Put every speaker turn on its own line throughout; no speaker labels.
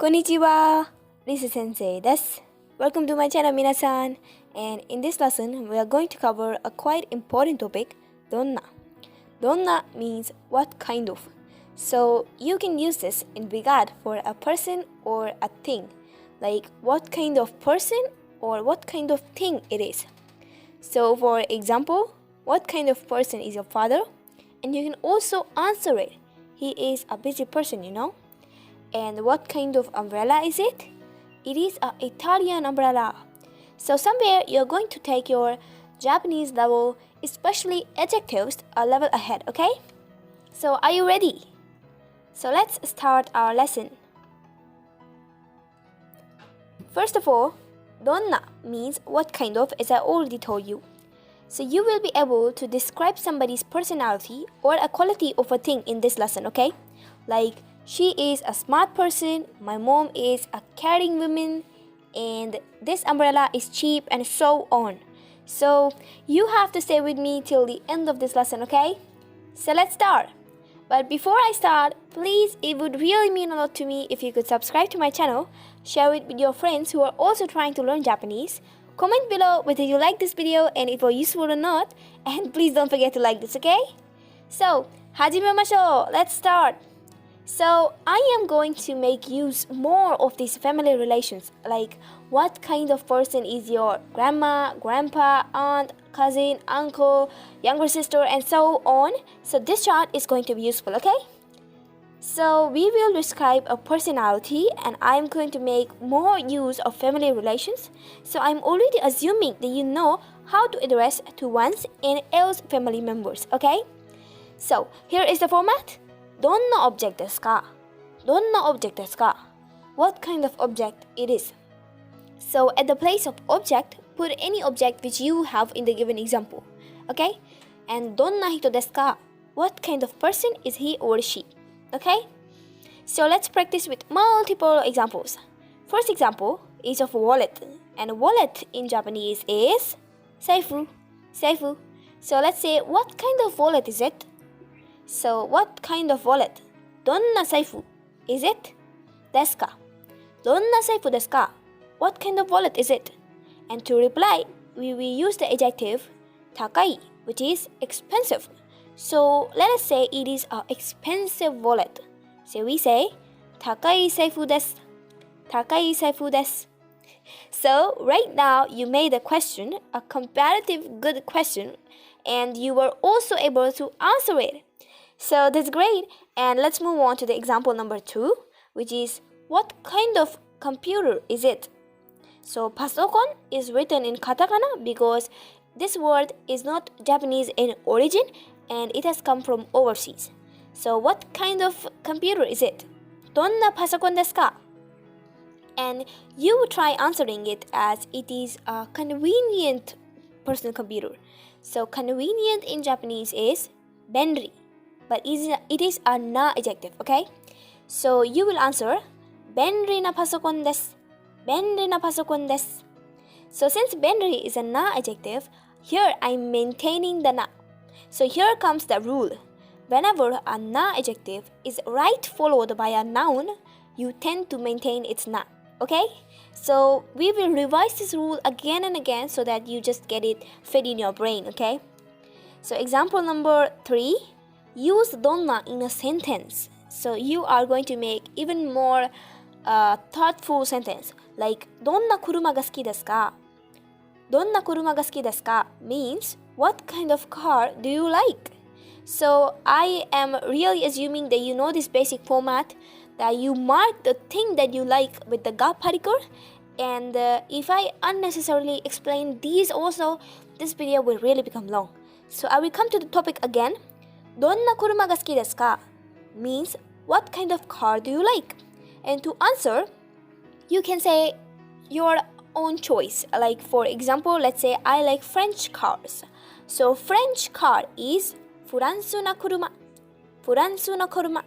こんにちは. This is sensei です. Welcome to my channel, Mina-san. And in this lesson, we are going to cover a quite important topic, donna. Donna means what kind of. So you can use this in regard for a person or a thing, like what kind of person or what kind of thing it is. So for example, what kind of person is your father? And you can also answer it. He is a busy person, you know. And what kind of umbrella is it? It is an Italian umbrella. So somewhere you're going to take your Japanese level, especially adjectives, a level ahead, okay? So are you ready? So let's start our lesson. First of all, donna means what kind of, as I already told you. So you will be able to describe somebody's personality or a quality of a thing in this lesson, okay? Like, she is a smart person, my mom is a caring woman, and this umbrella is cheap, and so on. So you have to stay with me till the end of this lesson, okay? So let's start. But before I start, please, it would really mean a lot to me if you could subscribe to my channel, share it with your friends who are also trying to learn Japanese, comment below whether you like this video and it was useful or not, and please don't forget to like this, okay? So, 始めましょう. Let's start. So, I am going to make use more of these family relations, like what kind of person is your grandma, grandpa, aunt, cousin, uncle, younger sister, and so on. So this chart is going to be useful, okay? So we will describe a personality, and I'm going to make more use of family relations. So I'm already assuming that you know how to address to one's and else family members, okay? So here is the format. どんな object ですか? どんな object ですか? What kind of object it is? So at the place of object, put any object which you have in the given example, okay? And どんな人ですか? What kind of person is he or she? Okay? So let's practice with multiple examples. First example is of wallet. And wallet in Japanese is 財布. 財布. So let's say, what kind of wallet is it? So what kind of wallet? どんな財布 is it? ですか? どんな財布ですか? What kind of wallet is it? And to reply, we will use the adjective 高い, which is expensive. So let us say it is an expensive wallet. So we say 高い財布です. 高い財布です. So right now you made a question, a comparative good question, and you were also able to answer it. So that's great. And let's move on to the example number 2, which is what kind of computer is it? So パソコン is written in katakana because this word is not Japanese in origin and it has come from overseas. So what kind of computer is it? どんなパソコンですか? And you would try answering it as it is a convenient personal computer. So convenient in Japanese is 便利. But it is a na adjective, okay? So you will answer 便利なパソコンです. 便利なパソコンです. So since 便利 is a na adjective, here I'm maintaining the na. So here comes the rule. Whenever a na adjective is right followed by a noun, you tend to maintain its na, okay? So we will revise this rule again and again so that you just get it fit in your brain, okay? So example number 3, use donna in a sentence. So you are going to make even more thoughtful sentence. Like どんな車が好きですか? どんな車が好きですか means what kind of car do you like? So I am really assuming that you know this basic format, that you mark the thing that you like with the ga particle, and if I unnecessarily explain these also, this video will really become long. So I will come to the topic again. どんな車が好きですか means what kind of car do you like? And to answer, you can say your own choice. Like for example, let's say I like French cars. So French car is フランスの車. フランスの車.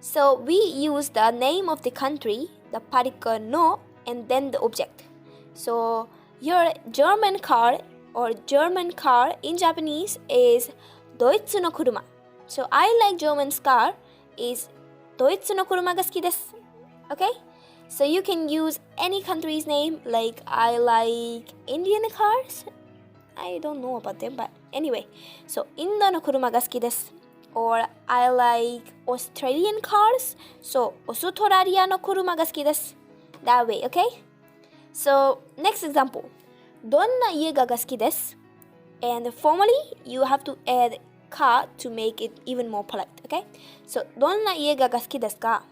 So we use the name of the country, the particle no, and then the object. So your German car or German car in Japanese is ドイツの車. So I like German car is ドイツの車が好きです. Okay? So you can use any country's name, like I like Indian cars. I don't know about them, but anyway. So インドの車が好きです。Or I like Australian cars. So オーストラリアの車が好きです。That way, okay? So next example. どんな家が好きです。And formally, you have to add ka to make it even more polite, okay? So どんな家が好きですか?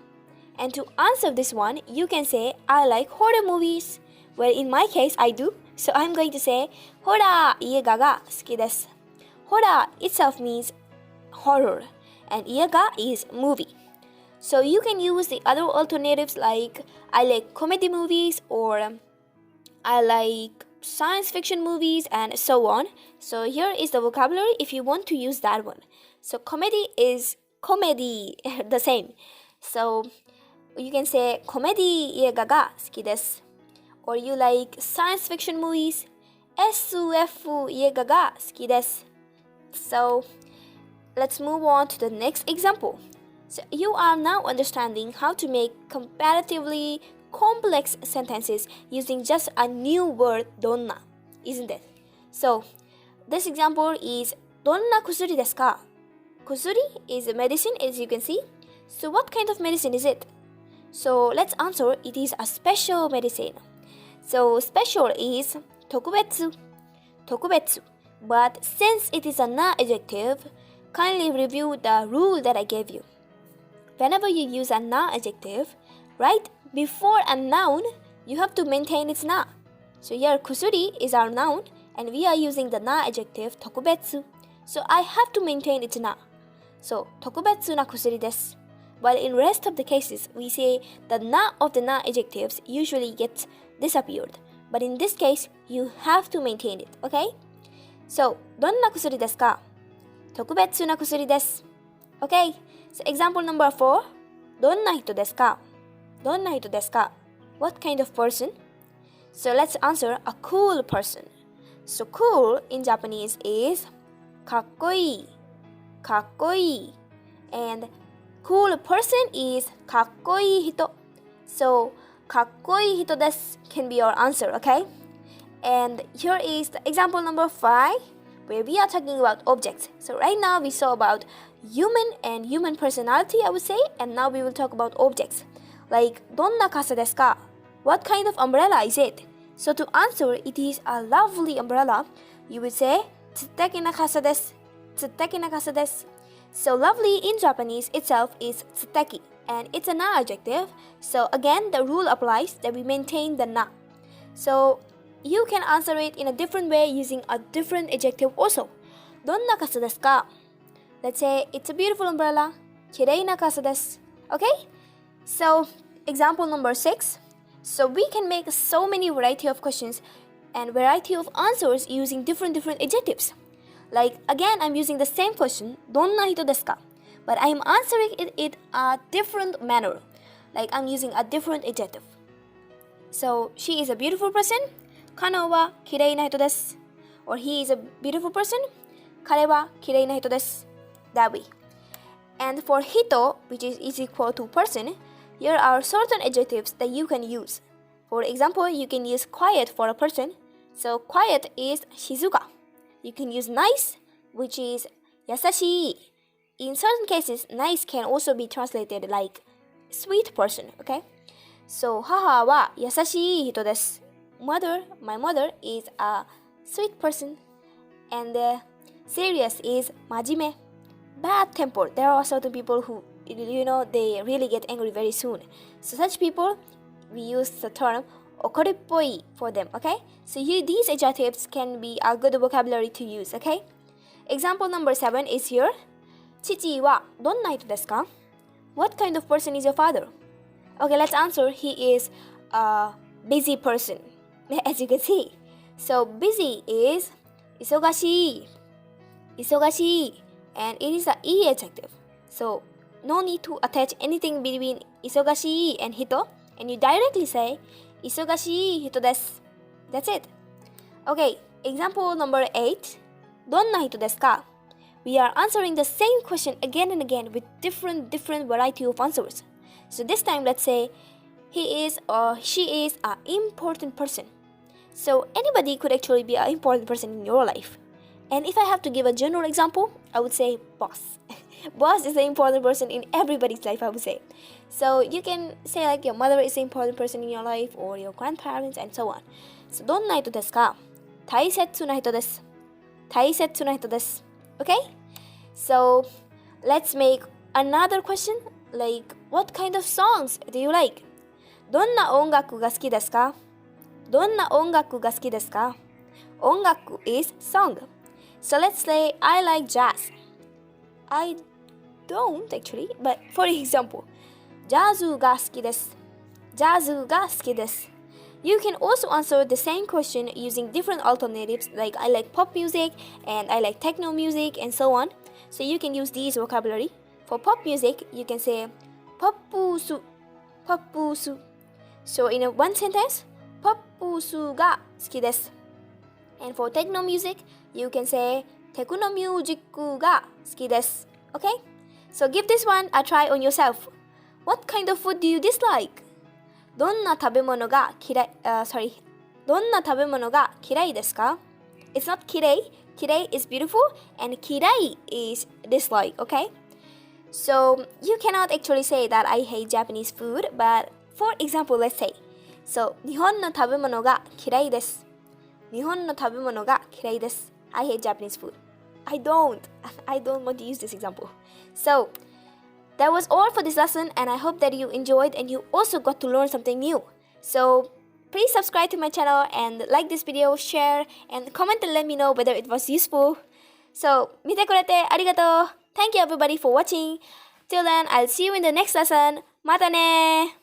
And to answer this one, you can say I like horror movies. Well, in my case, I do. So I'm going to say ホラー家が好きです。Horror itself means horror, and 家が is movie. So you can use the other alternatives like I like comedy movies or I like science fiction movies and so on. So here is the vocabulary if you want to use that one. So comedy is comedy, the same. So you can say コメディ映画が好きです。Or you like science fiction movies, SF 映画が好きです。So let's move on to the next example. So you are now understanding how to make comparatively complex sentences using just a new word どんな isn't it? So this example is どんな薬ですか? 薬 is a medicine as you can see. So what kind of medicine is it? So let's answer it is a special medicine. So special is 特別 But since it is a noun adjective, kindly review the rule that I gave you. Whenever you use a noun adjective, right before a noun, you have to maintain its na. So here, kusuri is our noun, and we are using the na adjective 特別. So I have to maintain its na. So 特別な薬です. While in rest of the cases, we say the na of the na adjectives usually gets disappeared. But in this case, you have to maintain it, okay? So どんな薬ですか? 特別な薬です. Okay, so example number 4. どんな人ですか? どんな人ですか? What kind of person? So let's answer a cool person. So cool in Japanese is かっこいい かっこいい and cool person is かっこいい人 So かっこいい人です can be your answer, okay? And here is the example number 5 where we are talking about objects. So right now we saw about human and human personality, I would say, and now we will talk about objects. Like どんな傘ですか? What kind of umbrella is it? So to answer it is a lovely umbrella, you would say 素敵な傘です 素敵な傘です So lovely in Japanese itself is 素敵 and it's a na adjective. So again, the rule applies that we maintain the na. So you can answer it in a different way using a different adjective also. どんな傘ですか? Let's say it's a beautiful umbrella. 綺麗な傘です Okay? So example number 6. So we can make so many variety of questions and variety of answers using different adjectives. Like again, I'm using the same question, どんな人ですか? But I'm answering it in a different manner. Like I'm using a different adjective. So she is a beautiful person. 彼は綺麗な人です Or he is a beautiful person. 彼は綺麗な人です That way. And for 人, which is equal to person, here are certain adjectives that you can use. For example, you can use quiet for a person. So quiet is 静か You can use nice, which is 優しい In certain cases, nice can also be translated like sweet person, okay? So 母は優しい人です My mother is a sweet person. And serious is 真面目 Bad temper. There are certain people who, they really get angry very soon. So such people, we use the term 怒りっぽい for them, okay? So these adjectives can be a good vocabulary to use, okay? Example number 7 is here. 父はどんな人ですか? What kind of person is your father? Okay, let's answer. He is a busy person, as you can see. So busy is 忙しい 忙しい and it is an e adjective. So no need to attach anything between 忙しい and 人 and you directly say 忙しい人です That's it. Okay, example number 8. どんな人ですか? We are answering the same question again and again with different variety of answers. So this time let's say he is or she is an important person. So anybody could actually be an important person in your life. And if I have to give a general example, I would say boss. Boss is an important person in everybody's life, I would say. So you can say like your mother is an important person in your life, or your grandparents, and so on. So どんな人ですか？大切な人です。大切な人です。Okay? So let's make another question. Like, what kind of songs do you like? どんな音楽が好きですか？どんな音楽が好きですか？音楽 is song. So let's say I like jazz. I don't actually, but for example, ジャズが好きです。ジャズが好きです。You can also answer the same question using different alternatives like I like pop music and I like techno music and so on. So you can use these vocabulary. For pop music, you can say ポップス、ポップス. So in one sentence, ポップスが好きです。And for techno music, you can say テクノミュージックが好きです。Okay? So give this one a try on yourself. What kind of food do you dislike? どんな食べ物が嫌い、どんな食べ物が嫌いですか？ It's not 嫌い. 嫌い is beautiful and 嫌い is dislike, okay? So you cannot actually say that I hate Japanese food, but for example, let's say, so 日本の食べ物が嫌いです。日本の食べ物が嫌いです。I hate Japanese food. I don't want to use this example. So that was all for this lesson, and I hope that you enjoyed and you also got to learn something new. So please subscribe to my channel and like this video, share, and comment and let me know whether it was useful. So 見てくれてありがとう. Thank you everybody for watching. Till then, I'll see you in the next lesson. またね